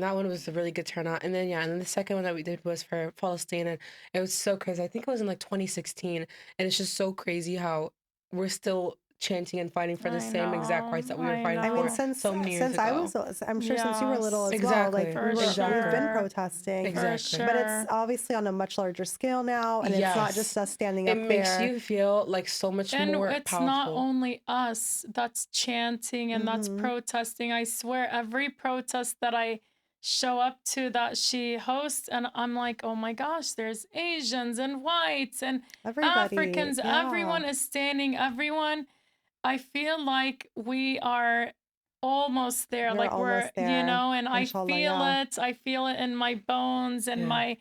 that one was a really good turnout. And then yeah, and then the second one that we did was for Palestine, and it was so crazy. I think it was in like 2016, and it's just so crazy how we're still chanting and fighting for the I same exact know, rights that we were I fighting I mean, for know. since so many years since I ago. was, I'm sure since you were little as Yes, well, like Exactly. we've been sure. protesting, For Exactly. but it's sure. obviously on a much larger scale now, and it's not just Yes. us standing It up makes there. you feel like so much And more it's not powerful. only us that's chanting and that's Hmm. protesting. I swear, every protest that I show up to that she hosts, and I'm like, oh my gosh, there's Asians and whites and Everybody, Africans. yeah, Everyone is standing. Everyone. I feel like we are almost there. we're Like we're, almost there. and I Inshallah, feel yeah. it. I feel it in my bones and Yeah.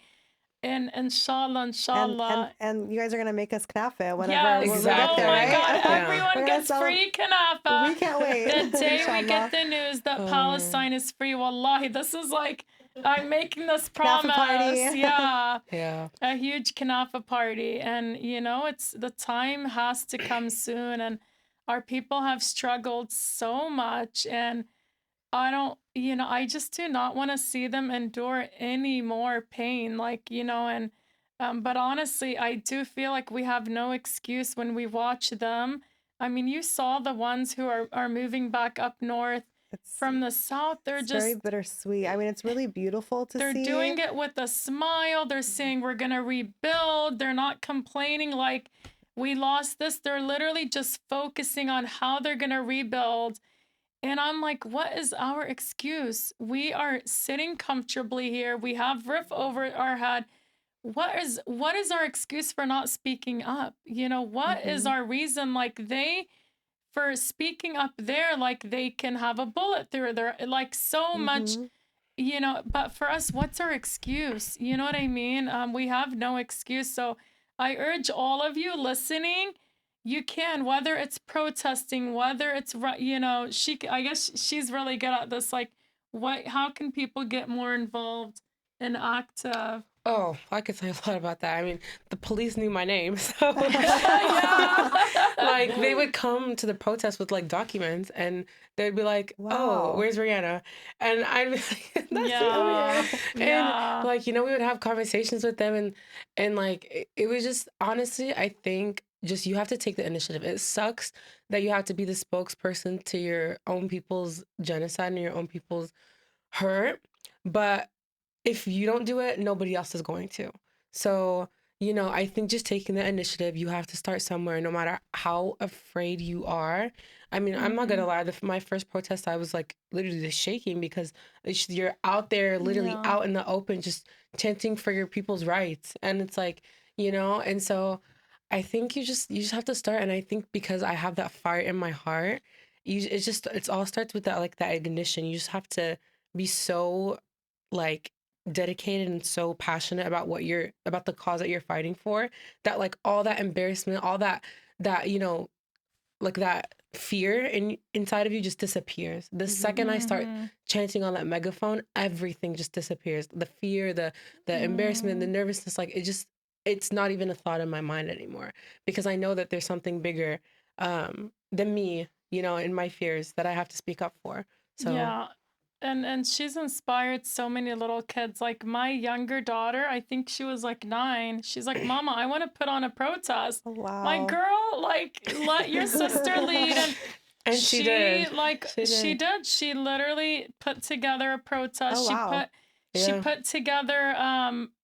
and inshallah, And inshallah. and you guys are gonna make us knafe whenever Yes. we get Oh Exactly. there, my God. right? Yeah. We're Everyone gonna gets free we Knafeh. can't wait. The day we Inshallah. get the news that Oh, man. Palestine is free, wallahi, this is like, I'm making this Knafe party. promise. Yeah. Yeah. A huge Knafeh party. And, it's the time has to come soon. And our people have struggled so much. And I don't, I just do not want to see them endure any more pain. Like, and, but honestly, I do feel like we have no excuse when we watch them. I mean, you saw the ones who are moving back up north It's from the south. They're it's just, very bittersweet. I mean, it's really beautiful to they're see. doing it with a smile. They're saying, we're going to rebuild. They're not complaining like we lost this. They're literally just focusing on how they're going to rebuild. And I'm like, what is our excuse? We are sitting comfortably here. We have roof over our head. What is our excuse for not speaking up? What is Mm-hmm. our reason? Like they for speaking up there, like they can have a bullet through their like so much, Mm-hmm. but for us, what's our excuse? You know what I mean? We have no excuse. So I urge all of you listening, you can, whether it's protesting, whether it's, I guess she's really good at this. Like, how can people get more involved and active? Oh, I could say a lot about that. I mean, the police knew my name, so Yeah. like they would come to the protest with like documents, and they'd be like, "Oh, Wow. where's Rheyanah?" And I'd be like, "That's me over Yeah. here." And Yeah. like we would have conversations with them, and like it was just honestly, I think just you have to take the initiative. It sucks that you have to be the spokesperson to your own people's genocide and your own people's hurt, but if you don't do it, nobody else is going to. So, I think just taking the initiative, you have to start somewhere, no matter how afraid you are. I mean, I'm not Hmm. gonna lie, my first protest, I was like literally just shaking because you're out there, literally Yeah. out in the open, just chanting for your people's rights. And it's like, and so I think you just have to start. And I think because I have that fire in my heart, it's all starts with that, like that ignition. You just have to be so like dedicated and so passionate about about the cause that you're fighting for, that like all that embarrassment, all that like that fear inside of you just disappears. The Mm-hmm. second I start Hmm. chanting on that megaphone, everything just disappears. The fear, the embarrassment, the Mm. nervousness, like it's not even a thought in my mind anymore, because I know that there's something bigger than me, in my fears that I have to speak up for. So Yeah. And she's inspired so many little kids. Like my younger daughter, I think she was like 9. She's like, "Mama, I want to put on a protest." Oh, My wow. girl, like, let your sister lead. And and she she did. like She she did. did. She literally put together a Oh, protest. She wow. put she Yeah. put together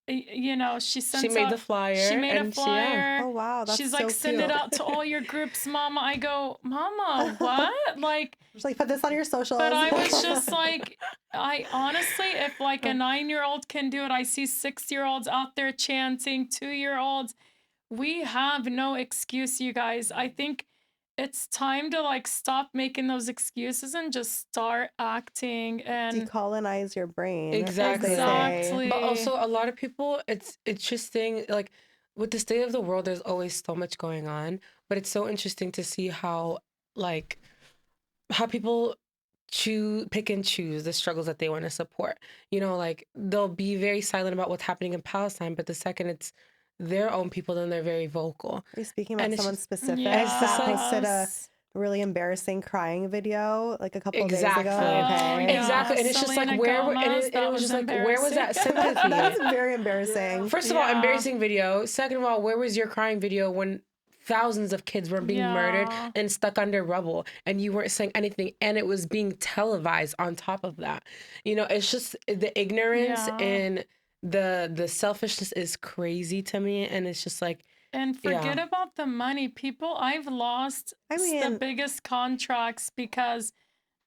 she She sent made the out she flyer, made a and yeah. flyer. Oh, wow. That's She's like, so send it cute. out to all your groups, Mama. I go, Mama, what? Like, Just like put this on your but socials. I was just like, I honestly, if like a 9-year-old can do it, I see 6-year-olds out there chanting, 2-year-olds. We have no excuse, you guys. I think it's time to like stop making those excuses and just start acting. And Decolonize your brain, as they Exactly. say. But exactly. also a lot of people, it's interesting, like with the state of the world, there's always so much going on. But it's so interesting to see like, how people pick and choose the struggles that they want to support. Like they'll be very silent about what's happening in Palestine, but the second it's their own people, then they're very vocal. Are you speaking And about it's someone just, specific it's just that like, posted a Yes. really embarrassing crying video like a couple of days ago? exactly. Oh, Okay. yeah. Exactly. And it's just like, Selena and Gomez. it That was was just like, where was embarrassing. that sympathy? That's very embarrassing. First of all, Yeah. embarrassing video. Second of all, where was your crying video when thousands of kids were being murdered Yeah. and stuck under rubble and you weren't saying anything, and it was being televised on top of that? It's just the ignorance Yeah. and the selfishness is crazy to me, and it's just like, And yeah. forget about the money. People, I've lost I the mean, biggest contracts because,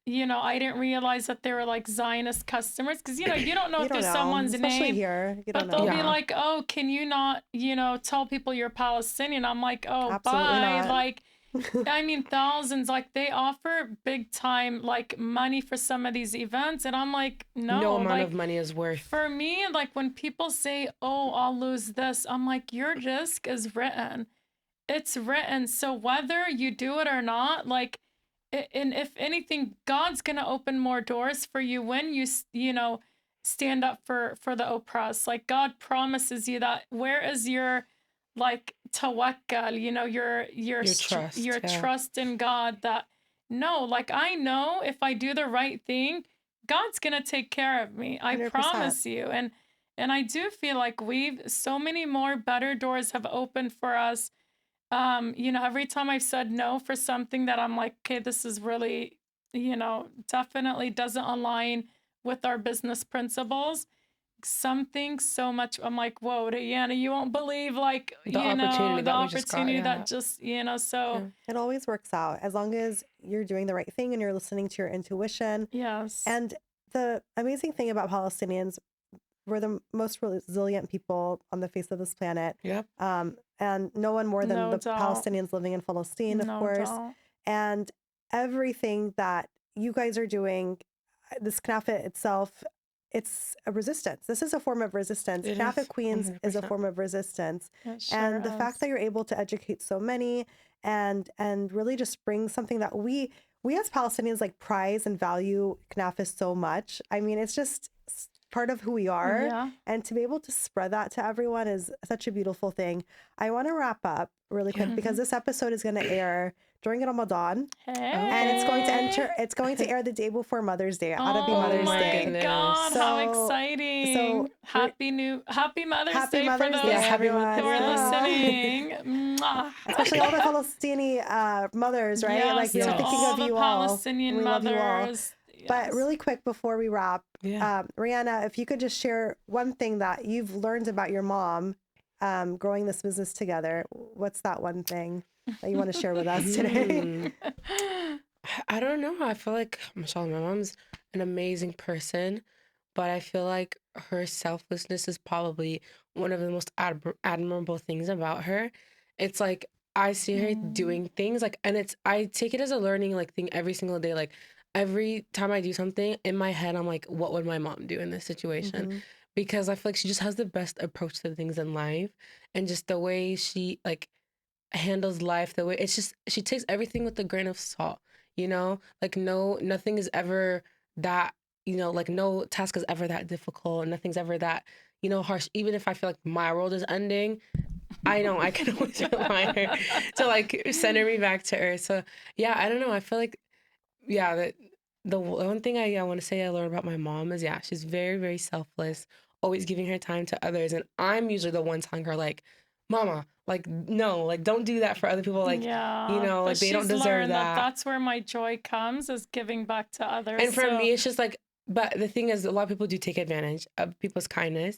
I didn't realize that they were like Zionist customers. Because, you don't know you if don't there's know, someone's especially name, here. You don't but they'll know. be Yeah. like, oh, can you not, tell people you're Palestinian? I'm like, oh, Absolutely bye. not. Like, I mean, thousands, like they offer big time, like money for some of these events. And I'm like, No no, amount of like money is worth. for me, like when people say, oh, I'll lose this, I'm like, your risk is written. It's written. So whether you do it or not, like, and if anything, God's gonna open more doors for you when stand up for the oppressed. Like God promises you that. Where is your like tawakkal? Your trust. your Yeah. trust in God. That no, like I know if I do the right thing, God's gonna take care of me. I 100%. promise you. And I do feel like we've so many more better doors have opened for us. Every time I've said no for something that I'm like, okay, this is really, definitely doesn't align with our business principles. something so much. I'm like, whoa, Rheyanah, you won't believe, like, The opportunity the that we just got, opportunity yeah. that just, so Yeah. It always works out as long as you're doing the right thing and you're listening to your intuition. yes. And the amazing thing about Palestinians, we're the most resilient people on the face of this planet. Yep. And no one more than No the doubt. Palestinians living in Palestine, of No course. doubt. And everything that you guys are doing, this Knafeh itself, it's a resistance. This is a form of resistance. It Knafeh is, Queens is a 100%. form of resistance. It sure And the is. fact that you're able to educate so many and really just bring something that we as Palestinians like prize and value Knafeh so much. I mean, it's just part of who we are. Yeah. And to be able to spread that to everyone is such a beautiful thing. I want to wrap up really quick because this episode is going to air during Ramadan. Hey. And it's going to air the day before Mother's Day. It ought to be Oh Mother's my Day. goodness. God, how So- exciting. so Happy Mother's Happy Day Mother's for those Day, Yeah, happy everyone. Mother's who are Yeah. listening. Mwah. Especially all the Palestinian mothers, right? Yes, Like, we're to thinking all of the you Palestinian all. We love you all. mothers. But Yes. really quick before we wrap, Yeah. Rheyanah, if you could just share one thing that you've learned about your mom growing this business together, what's that one thing that you want to share with us today? I don't know. I feel like, mashallah, my mom's an amazing person, but I feel like her selflessness is probably one of the most admirable things about her. It's like I see her doing things like, and I take it as a learning like thing every single day. Like every time I do something in my head, I'm like, what would my mom do in this situation? Mhm. Because I feel like she just has the best approach to things in life, and just the way she like handles life, the way it's just she takes everything with a grain of salt, like nothing is ever that, like no task is ever that difficult, nothing's ever that, harsh. Even if I feel like my world is ending, I know I can always rely on her to like center me back to earth. So yeah, I don't know, I feel like, yeah, that the one thing I want to say I learned about my mom is, yeah, she's very, very selfless, always giving her time to others. And I'm usually the one telling her, like, Mama, like, no, like, don't do that for other people. Like, but like, they don't she's deserve learned that. that's where my joy comes, is giving back to others. And for So- me, it's just like, but the thing is, a lot of people do take advantage of people's kindness.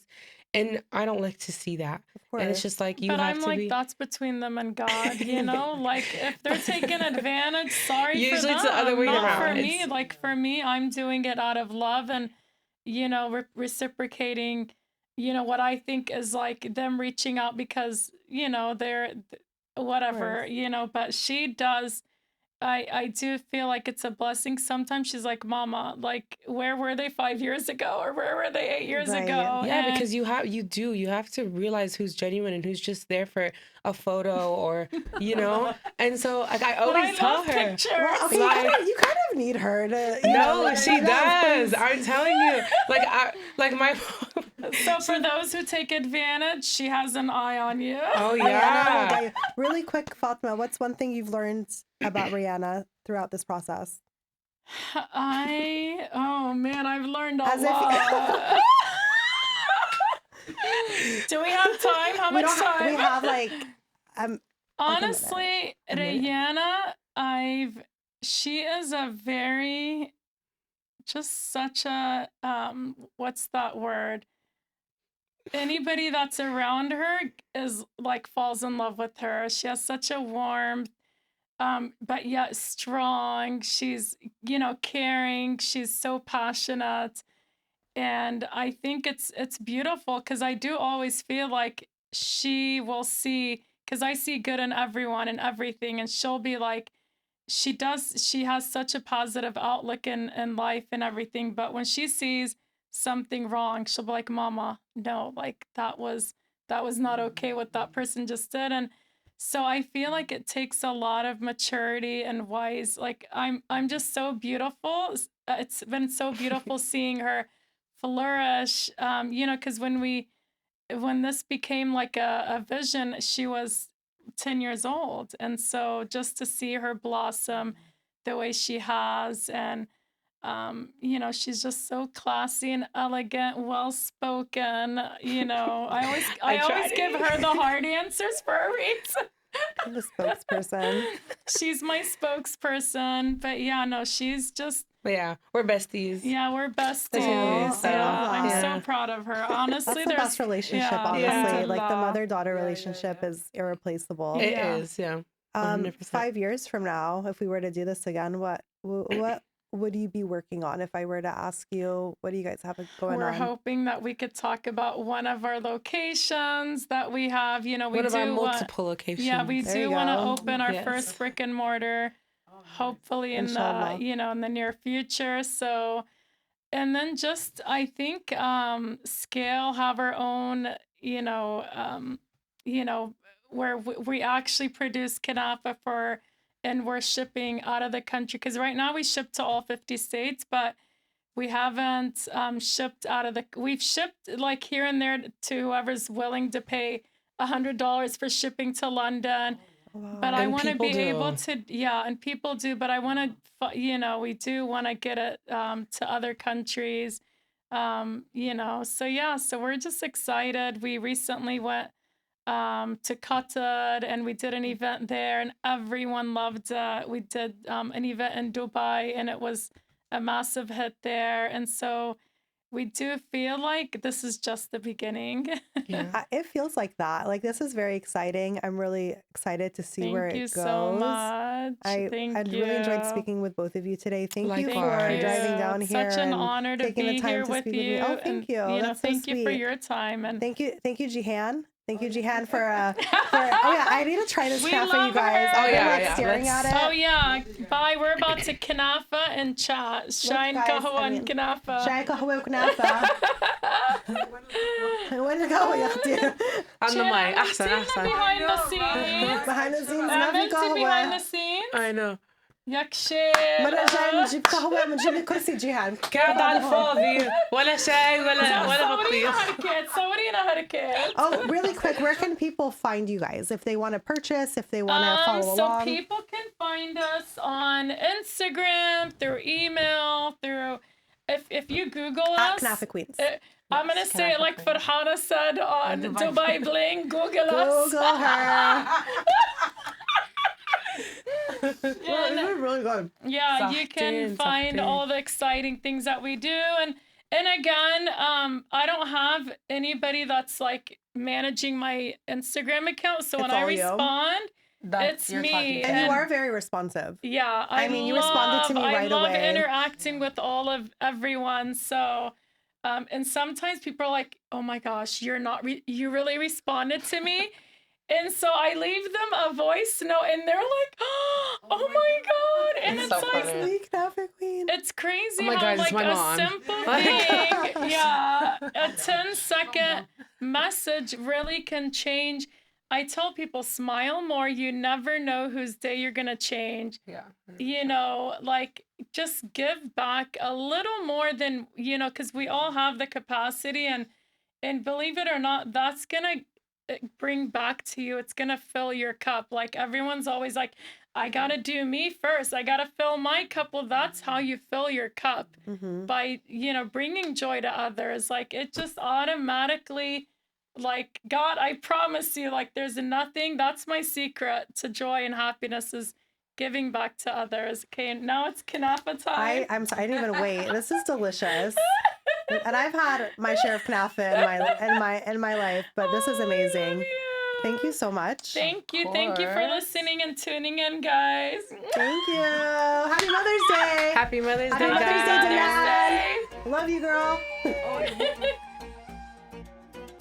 And I don't like to see that. Of course. And it's just like, you but have I'm to like, be. that's between them and God, Like, if they're taking advantage, sorry for Usually them. it's the other way Not around. for me. It's- Like, for me, I'm doing it out of love and, reciprocating, what I think is like them reaching out because, they're whatever, but she does. I do feel like it's a blessing. Sometimes she's like, Mama, like, where were they 5 years ago? Or where were they 8 years Right. ago? Yeah, And- because you have to realize who's genuine and who's just there for a photo or, And so like I But always tell love her. pictures. Well, okay, Like- you kind of need her to. No, she does. does. I'm telling you. Like my So for those who take advantage, she has an eye on you. Oh Yeah, yeah. okay. Really quick, Fatma, what's one thing you've learned about Rheyanah throughout this process? Oh man, I've learned a As if- lot. Do we have time? How much time? We have like Honestly, a minute. Rheyanah, she is a very, just such a, what's that word? Anybody that's around her is like falls in love with her. She has such a warmth, but yet strong. She's, caring. She's so passionate. And I think it's beautiful because I do always feel like she will see, because I see good in everyone and everything, and she'll be like, she has such a positive outlook in life and everything, but when she sees something wrong, she'll be like, Mama, no, like that was not okay what that person just did. And so I feel like it takes a lot of maturity and wise, like I'm just so beautiful. It's been so beautiful seeing her flourish, because when this became like a vision, she was 10 years old. And so just to see her blossom the way she has, and she's just so classy and elegant, well-spoken. I I always tried give it. her the hard answers for a reason. the spokesperson. She's my spokesperson. But yeah, no, she's just But yeah, we're besties. Yeah, we're besties. Aw, Yeah, I'm yeah. so proud of her. Honestly, That's the best relationship, honestly. Yeah. Like the mother-daughter relationship is irreplaceable. It Yeah. is, yeah. 100%. 5 years from now, if we were to do this again, what would you be working on? If I were to ask you, what do you guys have going We're on? hoping that we could talk about one of our locations that we have. You know, we One of our do multiple locations. Yeah, we There you do want to go. open our Yes. first brick and mortar, hopefully in Inshallah. the in the near future. So, and then just I think Scale have our own, where we actually produce kanafa for, and we're shipping out of the country because right now we ship to all 50 states, but we haven't shipped out of the. We've shipped like here and there to whoever's willing to pay $100 for shipping to London. Wow. But I And want to be people able do. to, yeah, and people do, but I want to, we do want to get it to other countries, so yeah, so we're just excited. We recently went to Qatar and we did an event there and everyone loved it. We did an event in Dubai and it was a massive hit there. And so we do feel like this is just the beginning. Yeah. It feels like that. Like this is very exciting. I'm really excited to see where Thank it you goes. so much. Thank I you. really enjoyed speaking with both of you today. Thank you for Likewise. driving down It's here. such an and honor to taking the be time here to with speak with you. me. Oh, and, thank you. That's so thank you for sweet. your time. And Thank you, Jihan. Thank you, Jihan, for oh yeah, I need to try this We knafe, love you guys. her. I've been Yeah, like yeah, staring at it. oh yeah, bye. We're about to Knafeh and chat. Shine guys, kahwa I and mean, Knafeh. شاي قهوة وكنافة. وين القهوة يا اختي؟ On the mic. أحسن Tina أحسن. behind the scenes. behind the scenes ما في Aminti behind the قهوة. scenes. I know. ياك شير. مرة جاي بنجيب قهوة بنجيب لك كرسي جيهان. قاعد على الفاضي ولا شاي ولا بطيخ. صورينا حركات. Oh, really quick, where can people find you guys if they want to purchase, if they want to follow So along? people can find us on Instagram, through email, through if you Google At us. Knafeh Queens. I'm gonna say it like Farhana said on Dubai Bling. Google us. Google her. And, This is really good. yeah, you can Sahtin, find sahtin. all the exciting things that we do, and again, I don't have anybody that's like managing my Instagram account. So when It's I all you. respond, That's it's you're me. talking And you And- are very responsive. Yeah, I mean, you responded to me right I love away. interacting with all of everyone. So, and sometimes people are like, "Oh my gosh, you really responded to me," and so I leave them a voice note, and they're like, "Oh my god!" And It's it's so like, funny. Sweet Knafeh Queen. it's crazy Oh my how God, it's like my a mom. simple thing, yeah, a 10-second message really can change. I tell people, smile more. You never know whose day you're gonna change. Yeah. Like just give back a little more than, because we all have the capacity, and believe it or not, that's gonna bring back to you. It's gonna fill your cup. Like everyone's always like, I gotta do me first. I gotta fill my cup. Well, that's how you fill your cup, by, bringing joy to others. Like it just automatically, like, God, I promise you, like there's nothing, that's my secret to joy and happiness, is giving back to others. Okay, and now it's Knafeh time. I'm sorry, I didn't even wait. This is delicious. And I've had my share of Knafeh in my life, but this is Oh, I love amazing. you. Thank you so much. Thank you. Thank you for course. listening and tuning in, guys. Thank you. Happy Mother's Day. Happy Mother's Happy Day, Mother's Day, guys. Dad. Love you, girl.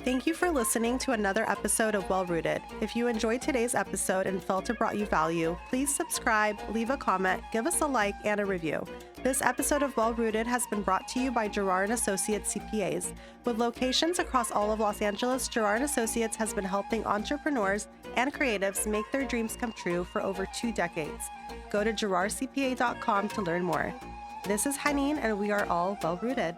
Thank you for listening to another episode of Well Rooted. If you enjoyed today's episode and felt it brought you value, please subscribe, leave a comment, give us a like, and a review. This episode of Well Rooted has been brought to you by Gerard & Associates CPAs. With locations across all of Los Angeles, Gerard & Associates has been helping entrepreneurs and creatives make their dreams come true for over 2 decades. Go to gerardcpa.com to learn more. This is Haneen, and we are all well rooted.